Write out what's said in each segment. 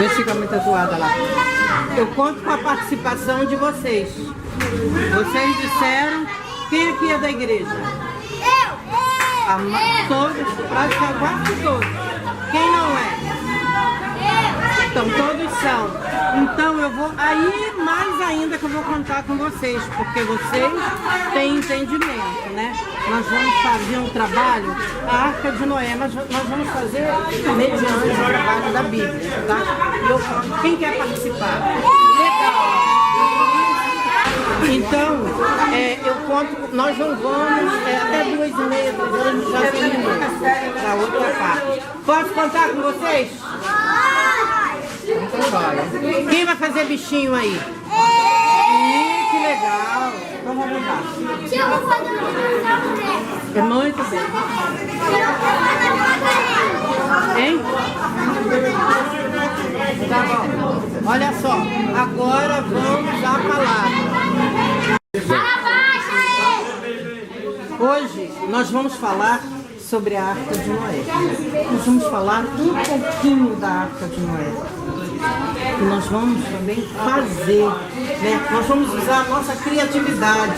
Vê se fica muito zoada lá. Eu conto com a participação de vocês. Vocês disseram quem aqui é da igreja? Todos, praticamente quase todos. Quem não é? Então, todos são. Então, eu vou... Aí, mais ainda que eu vou contar com vocês, porque vocês têm entendimento, né? Nós vamos fazer um trabalho, a Arca de Noé, mas nós vamos fazer mediante o trabalho da Bíblia, tá? E eu conto. Quem quer participar? Legal! Então, eu conto, nós não vamos até 2h30, vamos já terminamos para outra parte. Posso contar com vocês? Quem vai fazer bichinho aí? Que legal! Então vamos lá. Eu vou fazer uma É muito bem. Hein? Tá bom. Olha só, agora vamos à palavra. Hoje nós vamos falar sobre a Arca de Noé. Nós vamos falar um pouquinho da Arca de Noé. E nós vamos também fazer, né? Nós vamos usar a nossa criatividade,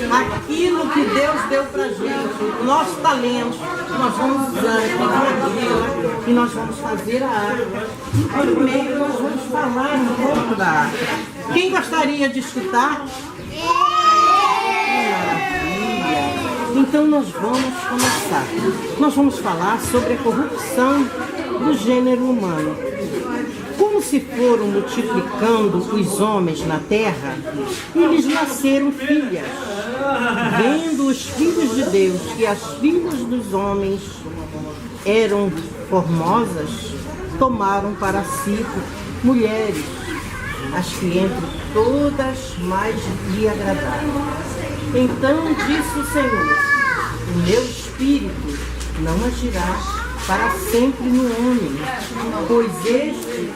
aquilo que Deus deu pra gente, o nosso talento, nós vamos usar aqui e nós vamos fazer a arca. E primeiro nós vamos falar um pouco da arca. Quem gostaria de escutar? Então nós vamos começar. Nós vamos falar sobre a corrupção do gênero humano. Como se foram multiplicando os homens na terra, eles nasceram filhas. Vendo os filhos de Deus que as filhas dos homens eram formosas, tomaram para si mulheres, as que entre todas mais lhe agradaram. Então disse o Senhor: o meu espírito não agirá para sempre no homem, pois este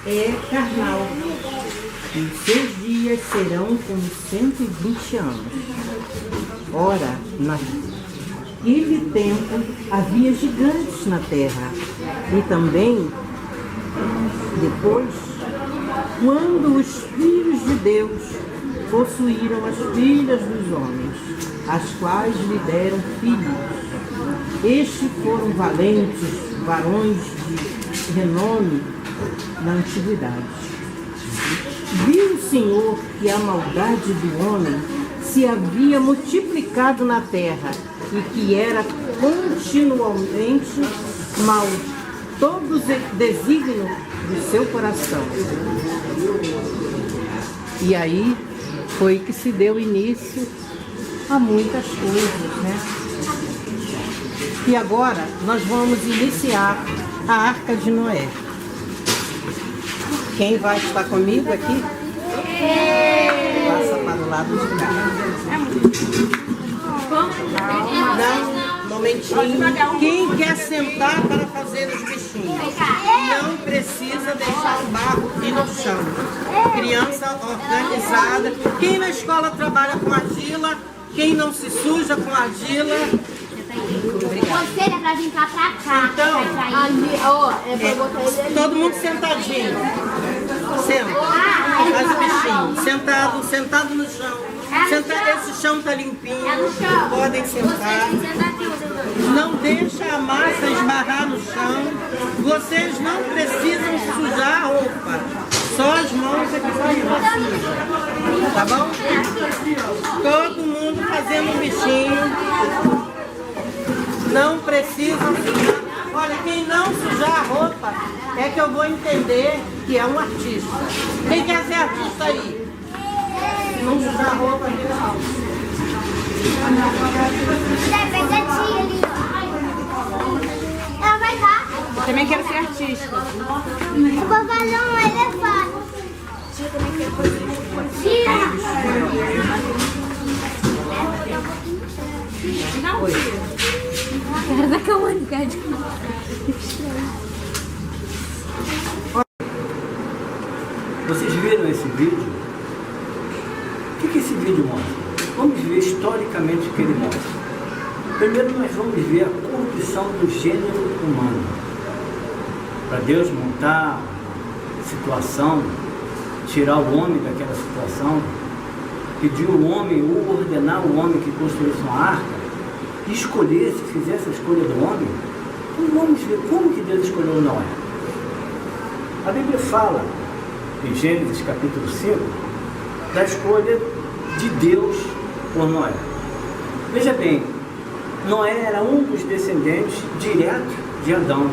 é carnal, e os seus dias serão como 120 anos. Ora, naquele tempo havia gigantes na terra, e também depois, quando os filhos de Deus possuíram as filhas dos homens, as quais lhe deram filhos. Estes foram valentes, varões de renome na antiguidade. Viu o Senhor que a maldade do homem se havia multiplicado na terra e que era continuamente mau todo o desígnio do seu coração. E aí foi que se deu início a muitas coisas, né? E agora nós vamos iniciar a Arca de Noé. Quem vai estar comigo aqui? Passa para o lado de cá. Não, um momentinho. Quem quer sentar para fazer os bichinhos? Não precisa deixar o barro ir no chão. Criança organizada. Quem na escola trabalha com argila? Quem não se suja com argila? Você é pra vir cá pra cá. Então, pra todo mundo sentadinho. Senta. Faz o bichinho. Sentado no chão. Esse chão tá limpinho. Podem sentar. Não deixa a massa esbarrar no chão. Vocês não precisam sujar a roupa. Só as mãos é que vai estar suja. Tá bom? Todo mundo fazendo um bichinho. Não precisam sujar. Olha, quem não sujar a roupa é que eu vou entender que é um artista. Quem quer ser artista aí? Não sujar a roupa aqui não. Ela vai dar. Eu também quero ser artista. Eu vou fazer um elefante. Tia também quer fazer. Não, tia. Cara da Cauane, cara de... Vocês viram esse vídeo? O que esse vídeo mostra? Vamos ver historicamente o que ele mostra. Primeiro nós vamos ver a corrupção do gênero humano. Para Deus montar situação, tirar o homem daquela situação, pedir o homem, ou ordenar o homem que construísse uma arca, e escolhesse, fizesse a escolha do homem, então vamos ver como que Deus escolheu Noé. A Bíblia fala, em Gênesis capítulo 5, da escolha de Deus por Noé. Veja bem, Noé era um dos descendentes diretos de Adão.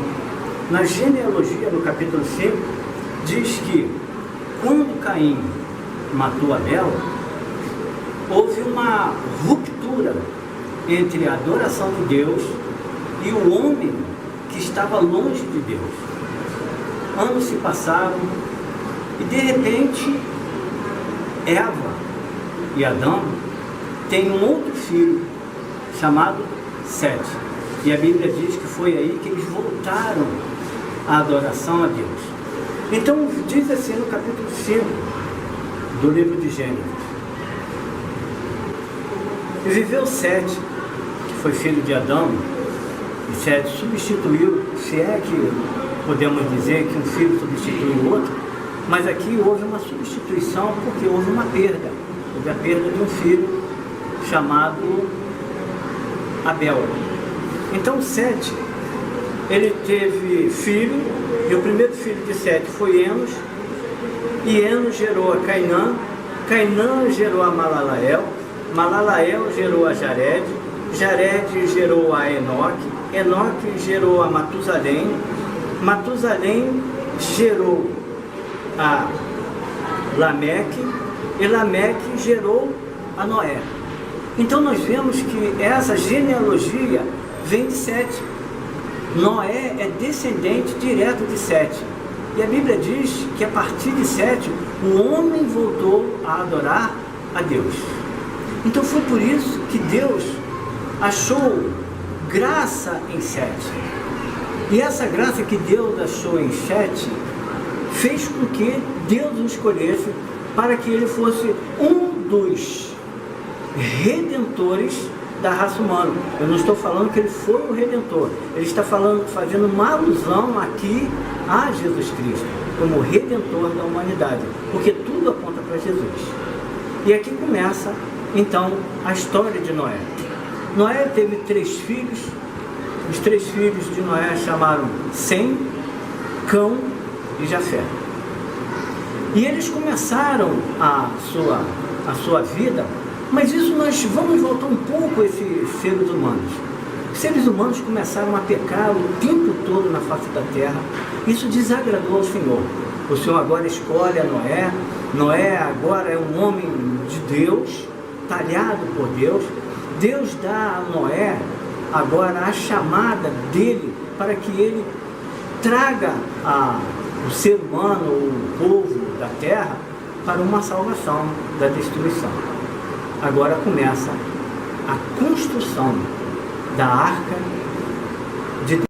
Na genealogia, no capítulo 5, diz que quando Caim matou Abel, houve uma ruptura entre a adoração de Deus e o homem que estava longe de Deus. Anos se passaram e de repente Eva e Adão têm um outro filho chamado Sete. E a Bíblia diz que foi aí que eles voltaram à adoração a Deus. Então diz assim no capítulo 5 do livro de Gênesis: e viveu Sete, que foi filho de Adão, e Sete substituiu, se é que podemos dizer que um filho substitui o outro, mas aqui houve uma substituição porque houve uma perda. Houve a perda de um filho chamado Abel. Então Sete, ele teve filho, e o primeiro filho de Sete foi Enos, e Enos gerou a Cainã, Cainã gerou a Malalael, Malalael gerou a Jared, Jared gerou a Enoque, Enoque gerou a Matusalém, Matusalém gerou a Lameque, e Lameque gerou a Noé. Então nós vemos que essa genealogia vem de Sete. Noé é descendente direto de Sete. E a Bíblia diz que a partir de Sete, o homem voltou a adorar a Deus. Então foi por isso que Deus achou graça em Sete. E essa graça que Deus achou em Sete fez com que Deus o escolhesse para que ele fosse um dos redentores da raça humana. Eu não estou falando que ele foi o redentor. Ele está fazendo uma alusão aqui a Jesus Cristo, como redentor da humanidade, porque tudo aponta para Jesus. E aqui começa, então, a história de Noé. Noé teve 3 filhos. Os 3 filhos de Noé chamaram Sem, Cão e Jafé. E eles começaram a sua vida, mas isso nós vamos voltar um pouco a esses seres humanos. Os seres humanos começaram a pecar o tempo todo na face da terra. Isso desagradou ao Senhor. O Senhor agora escolhe a Noé. Noé agora é um homem de Deus, talhado por Deus. Deus dá a Noé agora a chamada dele para que ele traga o ser humano, o povo da terra, para uma salvação da destruição. Agora começa a construção da arca de Deus.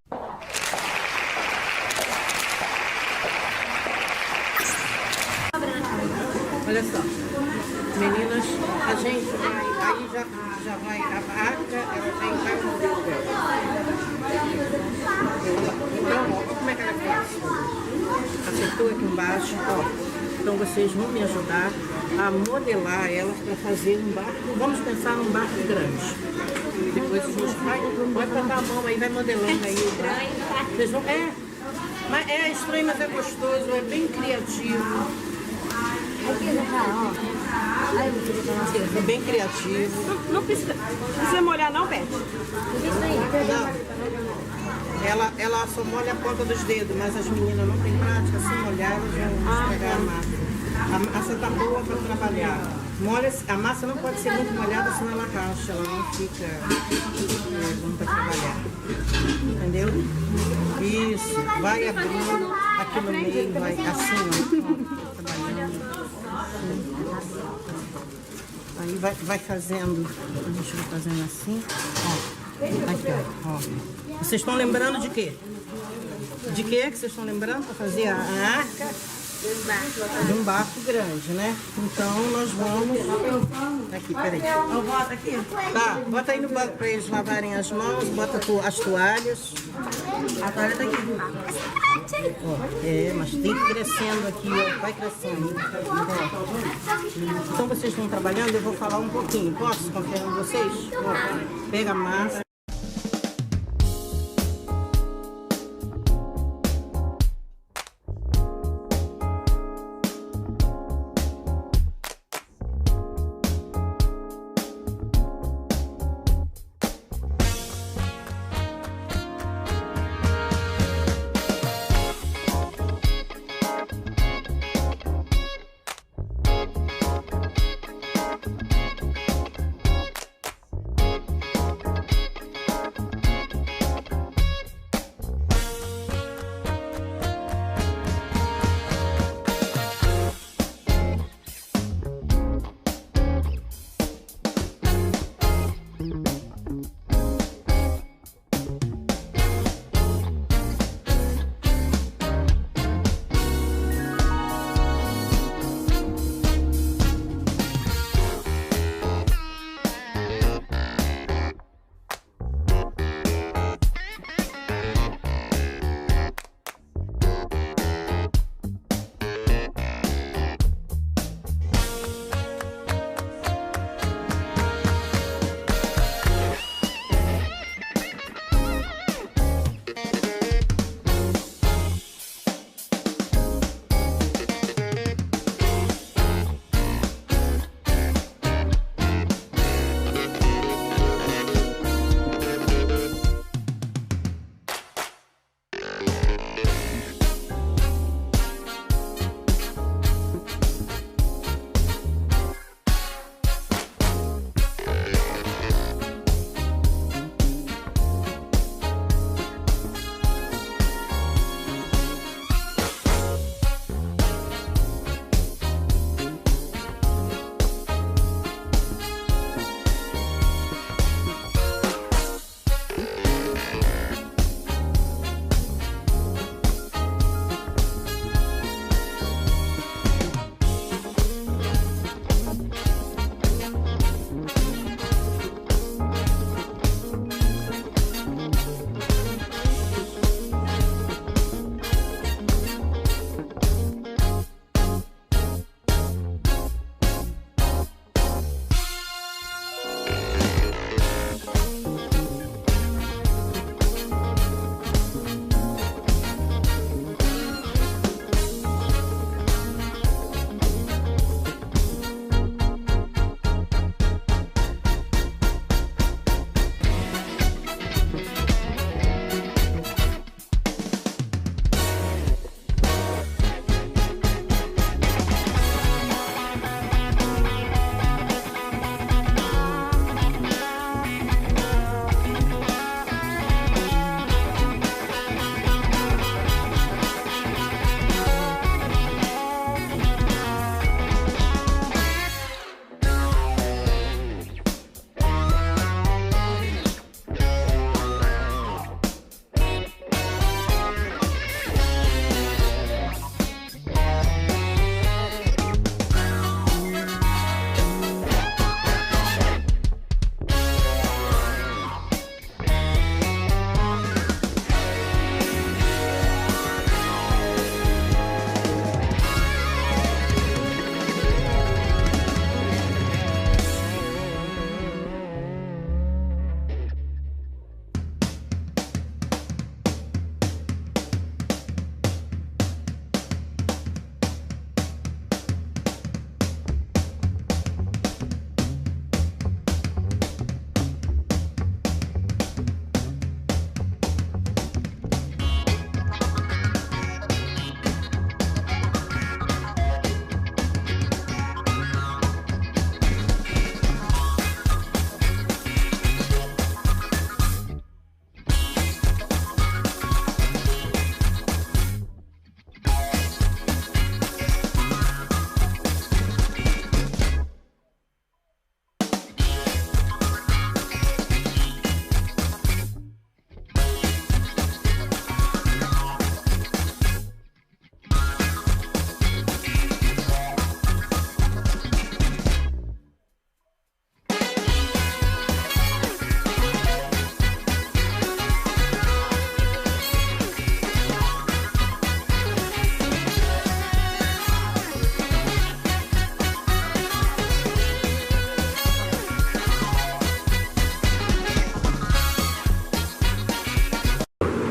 Olha só, meninas, a gente vai, aí já vai, a arca, ela já vai no modelo dela. Então, ó, como é que ela fez? Acertou aqui embaixo, ó. Então vocês vão me ajudar a modelar ela para fazer um barco. Vamos pensar num barco grande. Depois a gente vai botar a mão aí, vai modelando aí o barco. Vocês vão, mas é estranho, mas é gostoso, é bem criativo. É bem criativo. Não precisa molhar não, Beth? Não. Ela só molha a ponta dos dedos, mas as meninas não têm prática, se molhar elas vão pegar a massa. A massa está boa para trabalhar. Molha, a massa não pode ser muito molhada, senão ela racha, ela não fica bom para trabalhar. Entendeu? Isso, vai abrindo aqui no meio, vai assim, ó, trabalhando. Aí vai fazendo, a gente vai fazendo assim, ó. Aqui, ó. Vocês estão lembrando de quê? De quê que vocês estão lembrando para fazer a arca? De um barco grande, né? Então nós vamos... Aqui, peraí. Eu boto aqui. Tá, bota aí no banco pra eles lavarem as mãos, bota as toalhas. A toalha tá aqui. Ó, mas tem que ir crescendo aqui, ó. Vai crescendo. Ó. Então vocês estão trabalhando, eu vou falar um pouquinho. Posso confiar em vocês? Ó, pega a massa.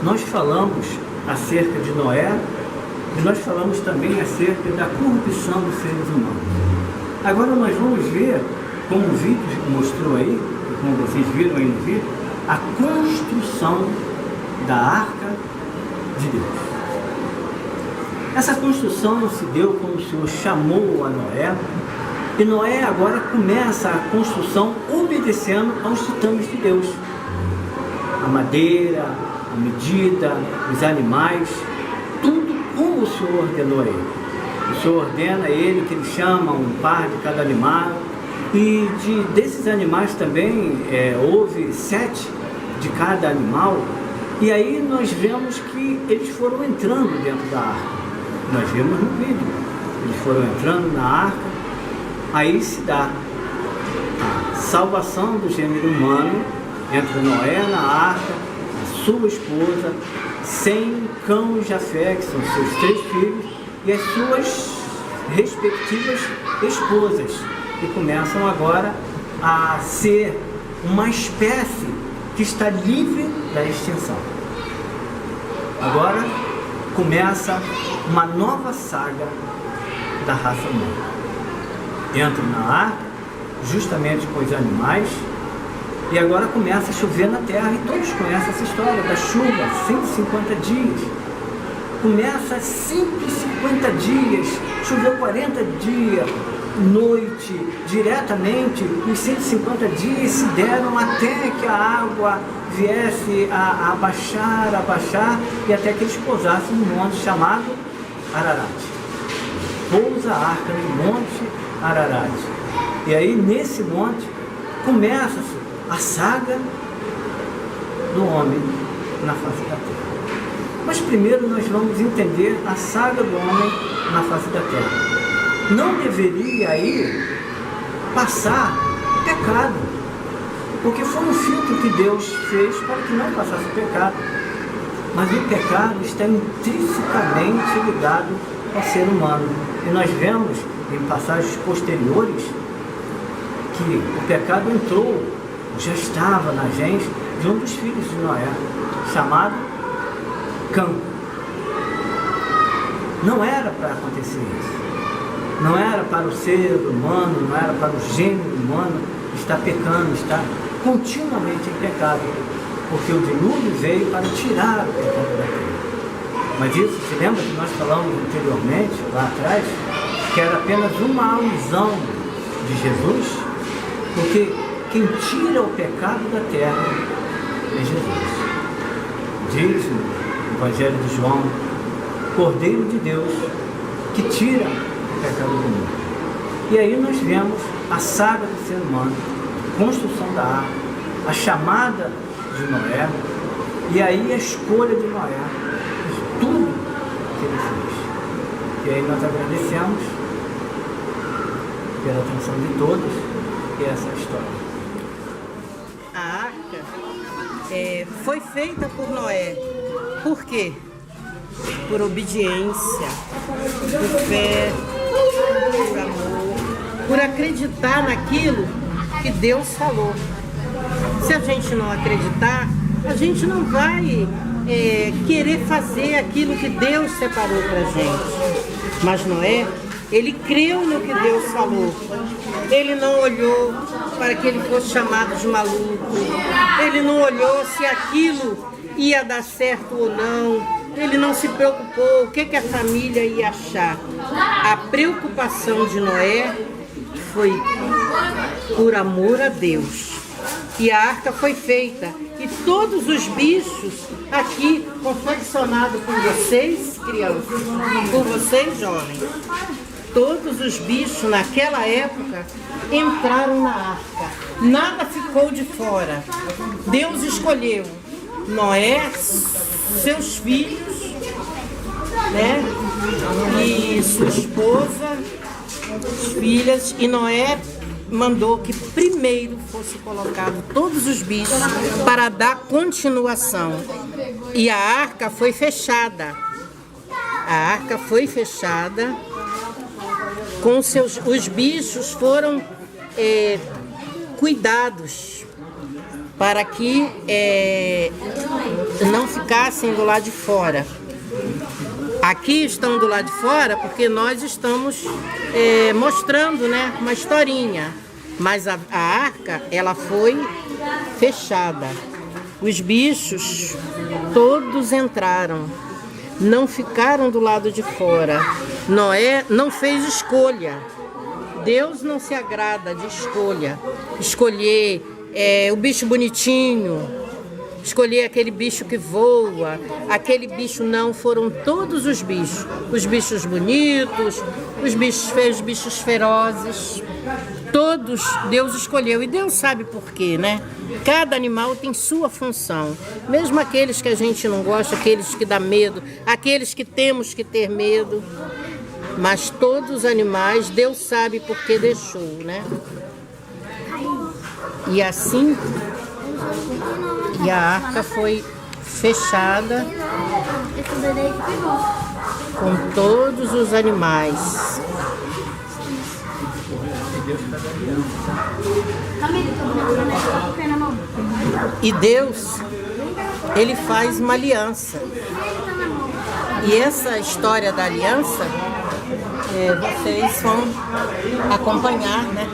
nós falamos acerca de Noé e nós falamos também acerca da corrupção dos seres humanos. Agora nós vamos ver, como o vídeo mostrou aí, como vocês viram aí no vídeo, a construção da Arca de Deus. Essa construção não se deu como o Senhor chamou a Noé, e Noé agora começa a construção obedecendo aos ditames de Deus. A madeira, a medida, os animais, tudo como o Senhor ordenou a ele. O Senhor ordena a ele que ele chama um par de cada animal, e desses animais também houve 7 de cada animal, e aí nós vemos que eles foram entrando dentro da arca. Nós vemos no vídeo, eles foram entrando na arca, aí se dá a salvação do gênero humano, entra Noé na arca, a sua esposa, Sem, Cão e Jafé, que são seus 3 filhos, e as suas respectivas esposas, que começam agora a ser uma espécie que está livre da extinção. Agora começa uma nova saga da raça humana. Entram na arca, justamente com os animais, e agora começa a chover na terra, e todos conhecem essa história da chuva, 150 dias. Começa 150 dias, choveu 40 dias, noite, diretamente, os 150 dias se deram até que a água viesse a baixar, e até que eles pousassem num monte chamado Ararat. Pousa a arca no monte Ararat. E aí, nesse monte, começa-se a saga do homem na face da terra. Mas primeiro nós vamos entender a saga do homem na face da terra. Não deveria aí passar pecado, porque foi um filtro que Deus fez para que não passasse pecado. Mas o pecado está intrinsecamente ligado ao ser humano. E nós vemos em passagens posteriores que o pecado entrou, já estava na gente de um dos filhos de Noé, chamado Cão. Não era para acontecer isso. Não era para o ser humano, não era para o gênero humano estar pecando, estar continuamente em pecado, porque o dilúvio veio para tirar o pecado da terra. Mas isso, se lembra que nós falamos anteriormente, lá atrás, que era apenas uma alusão de Jesus, porque quem tira o pecado da terra é Jesus. Diz no Evangelho de João, Cordeiro de Deus, que tira o pecado do mundo. E aí nós vemos a saga do ser humano, a construção da arca, a chamada de Noé, e aí a escolha de Noé, de tudo que ele fez. E aí nós agradecemos pela atenção de todos, e essa é a história. A arca foi feita por Noé. Por quê? Por obediência, por fé, por amor, por acreditar naquilo que Deus falou. Se a gente não acreditar, a gente não vai querer fazer aquilo que Deus separou para a gente. Mas Noé, ele creu no que Deus falou. Ele não olhou para que ele fosse chamado de maluco. Ele não olhou se aquilo ia dar certo ou não. Ele não se preocupou o que a família ia achar. A preocupação de Noé foi por amor a Deus. E a arca foi feita. E todos os bichos aqui confeccionados por vocês, crianças, por vocês, jovens, todos os bichos naquela época entraram na arca. Nada ficou de fora. Deus escolheu Noé, seus filhos, né? E sua esposa, as filhas, e Noé mandou que primeiro fosse colocado todos os bichos para dar continuação. E a arca foi fechada. A arca foi fechada. Com os bichos foram cuidados. para que não ficassem do lado de fora. Aqui estão do lado de fora porque nós estamos mostrando, né, uma historinha. Mas a arca, ela foi fechada. Os bichos todos entraram, não ficaram do lado de fora. Noé não fez escolha. Deus não se agrada de escolher o bicho bonitinho, escolher aquele bicho que voa, aquele bicho não, foram todos os bichos bonitos, os bichos feios, os bichos ferozes, todos Deus escolheu, e Deus sabe por quê, né? Cada animal tem sua função, mesmo aqueles que a gente não gosta, aqueles que dá medo, aqueles que temos que ter medo, mas todos os animais Deus sabe por que deixou, né? E assim, e a arca foi fechada com todos os animais. E Deus, Ele faz uma aliança. E essa história da aliança, vocês vão acompanhar, né?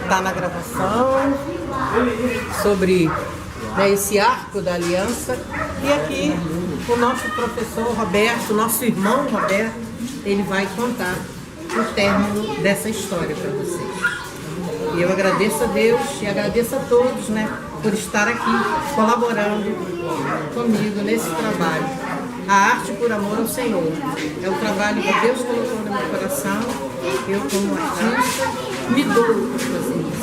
Está na gravação sobre, né, esse arco da aliança. E aqui o nosso professor Roberto, nosso irmão Roberto, ele vai contar o término dessa história para vocês. E eu agradeço a Deus e agradeço a todos, né, por estar aqui colaborando comigo nesse trabalho. A arte por amor ao Senhor é o trabalho que Deus colocou no meu coração. Eu, como artista, me dou para fazer isso.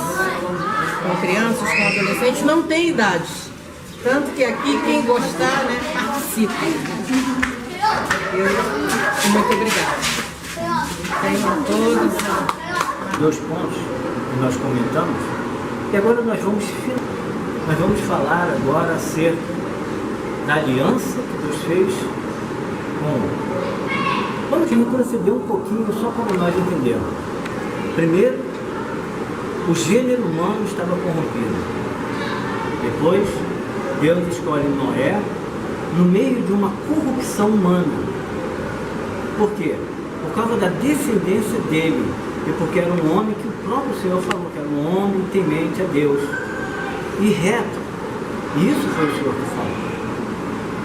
Com crianças, com adolescentes, não tem idade. Tanto que aqui, quem gostar, né, participa. Muito obrigada. Tenham todos. 2 pontos que nós comentamos. E agora nós vamos falar agora acerca da aliança que Deus fez com... Vamos retroceder um pouquinho só para nós entendermos. Primeiro, o gênero humano estava corrompido. Depois, Deus escolhe Noé no meio de uma corrupção humana. Por quê? Por causa da descendência dele. E porque era um homem que o próprio Senhor falou que era um homem temente a Deus e reto. E isso foi o Senhor que falou.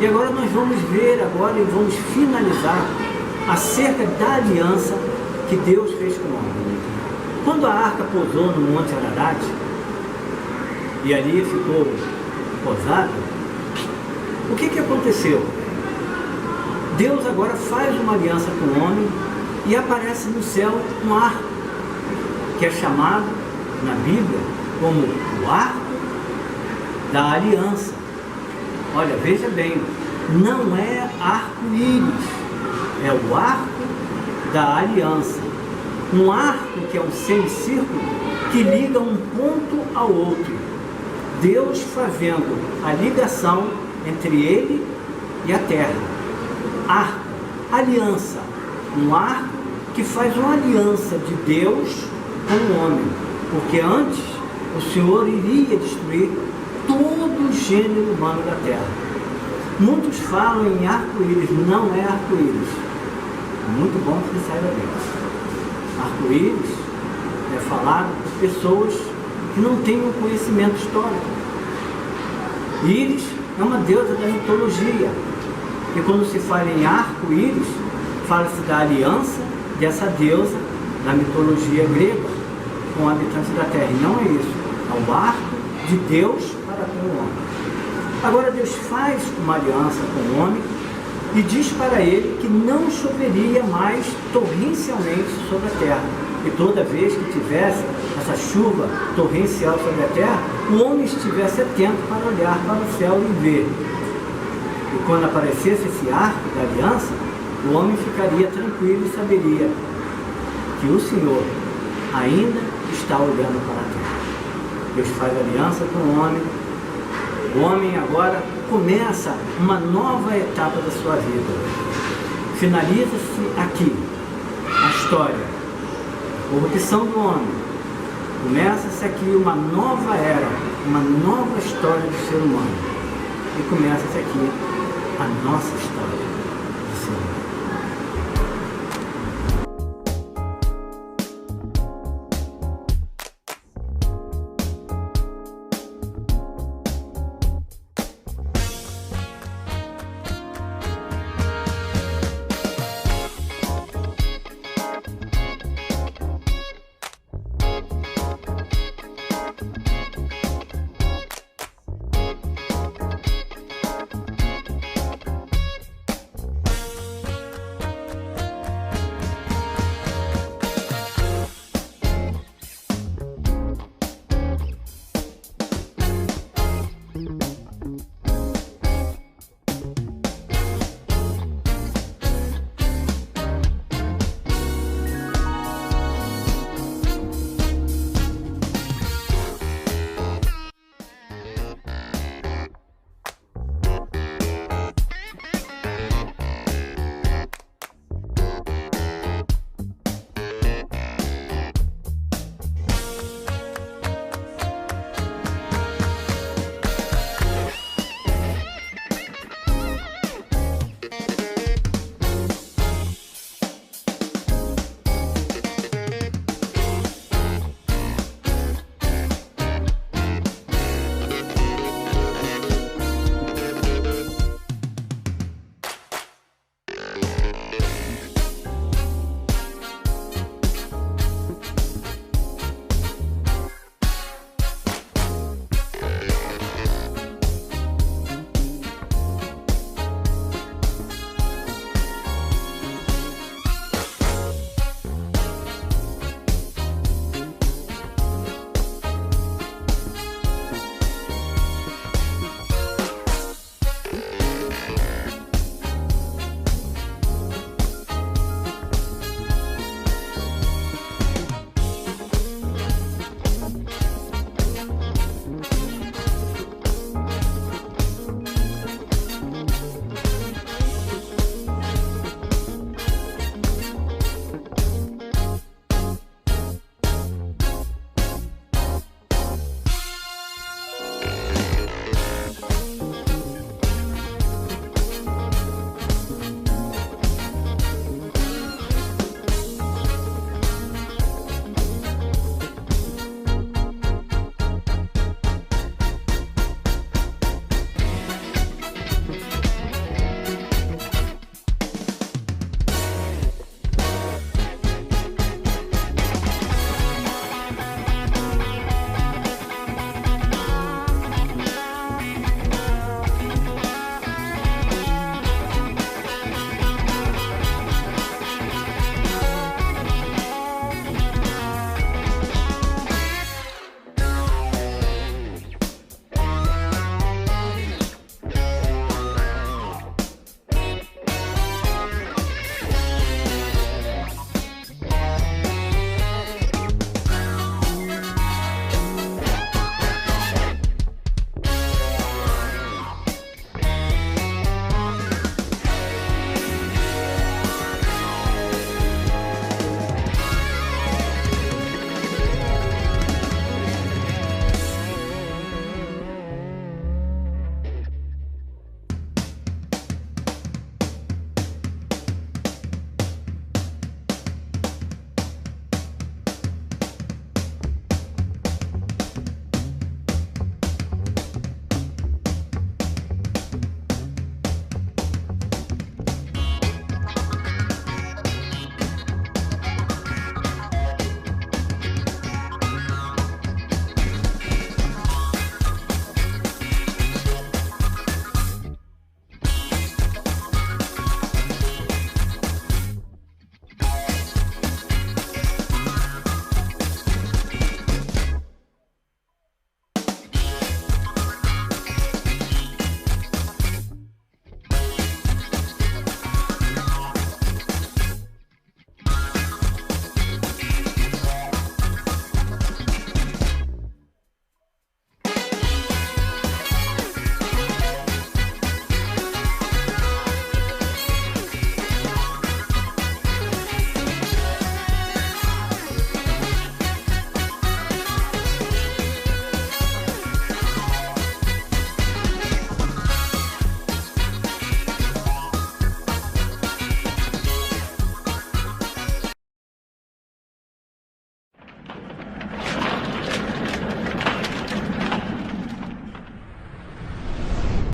E agora nós vamos ver agora e vamos finalizar acerca da aliança que Deus fez com o homem. Quando a arca pousou no Monte Ararat e ali ficou posada, o que aconteceu? Deus agora faz uma aliança com o homem e aparece no céu um arco, que é chamado na Bíblia como o arco da aliança. Olha, veja bem, não é arco-íris, é o arco da aliança. Um arco que é um semicírculo que liga um ponto ao outro. Deus fazendo a ligação entre ele e a terra. Arco, aliança. Um arco que faz uma aliança de Deus com o homem. Porque antes o Senhor iria destruir todo o gênero humano da terra. Muitos falam em arco-íris, não é arco-íris. Muito bom que você saiba disso. Arco-íris é falado por pessoas que não têm um conhecimento histórico. Íris é uma deusa da mitologia. E quando se fala em arco-íris, fala-se da aliança dessa deusa da mitologia grega com habitantes da terra. E não é isso. É o arco de Deus para com o homem. Agora Deus faz uma aliança com o homem e diz para ele que não choveria mais torrencialmente sobre a terra. E toda vez que tivesse essa chuva torrencial sobre a terra, o homem estivesse atento para olhar para o céu e ver. E quando aparecesse esse arco da aliança, o homem ficaria tranquilo e saberia que o Senhor ainda está olhando para a terra. Deus faz aliança com o homem. O homem agora começa uma nova etapa da sua vida. Finaliza-se aqui a história. Corrupção do homem. Começa-se aqui uma nova era uma nova história do ser humano. E começa aqui a nossa história.